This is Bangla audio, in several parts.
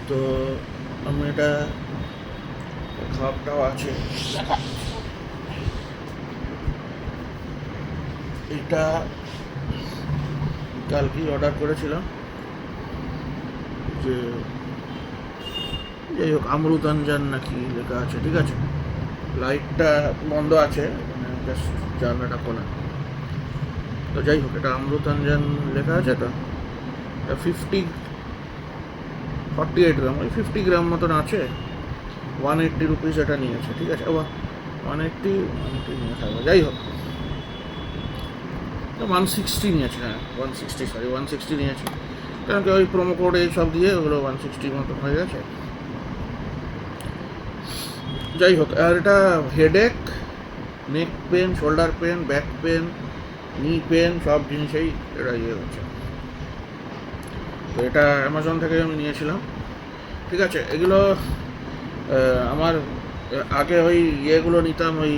তো আমি এটা খাবারটাও আছে, এটা কালকেই অর্ডার করেছিলাম। যে যাই হোক আমরুতাঞ্জান নাকি লেখা আছে, ঠিক আছে। লাইটটা বন্ধ আছে, মানে জাস্ট জানলাটা খোলা। তো যাই হোক, এটা আমরুতাঞ্জান লেখা আছে। তো এটা 48 গ্রাম, ওই 50 গ্রাম মতন আছে। 180 রুপিস এটা নিয়েছে, ঠিক আছে। 180 নিয়ে থাকবে, যাই হোক 160 নিয়েছে, হ্যাঁ 160 নিয়েছে। কারণ কি ওই প্রোমো কোড এইসব দিয়ে ওগুলো 160 মতন হয়ে গেছে। যাই হোক, আর এটা হেডেক, নেক pen, shoulder pain, back pain, নি পেন, সব জিনিসেই এটা হচ্ছে। তো এটা অ্যামাজন থেকে আমি নিয়েছিলাম, ঠিক আছে। এগুলো আমার আগে ওই ইয়েগুলো নিতাম, ওই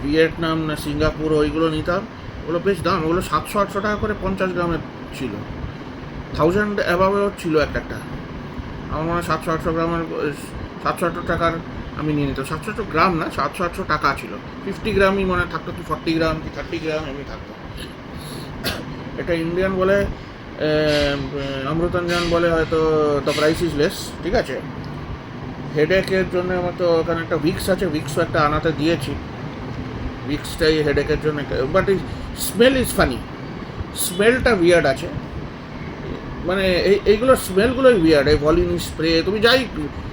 ভিয়েতনাম না সিঙ্গাপুর, ওইগুলো নিতাম। ওগুলো বেশ দাম, ওগুলো 700-800 টাকা করে 50 গ্রামের ছিল, 1000 অ্যাবাভেও ছিল একটা। আমার মনে হয় 700-800 গ্রামের, 700-800 টাকার আমি নিয়ে নিতাম। 700 গ্রাম না, 700-800 টাকা ছিল। 50 গ্রামই মনে থাকতো, কি 40 গ্রাম কি 30 গ্রাম এমনি থাকতো। এটা ইন্ডিয়ান বলে, অমৃতাঞ্জন বলে হয়তো, দ্য প্রাইস ইজ লেস, ঠিক আছে। হেডেকের জন্য আমার তো ওখানে একটা ভিক্স আছে, ভিক্সও একটা আনাতে দিয়েছি। ভিক্সটাই হেডেকের জন্য, বাট স্মেল ইজ ফানি, স্মেলটা উইয়ার্ড আছে। মানে এইগুলোর স্মেলগুলোই উইয়ার্ড। এই ভলিনি স্প্রে তুমি যাই,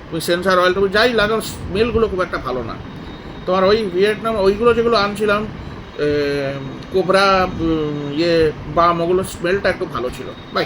তুমি সেন্সার অয়েল তুমি যাই লাগাও, স্মেলগুলো খুব একটা ভালো না। তোমার ওই ভিয়েতনাম ওইগুলো যেগুলো আনছিলাম, কোবরা, ইয়ে বাম, ওগুলোর স্মেলটা একটু ভালো ছিল। বাই।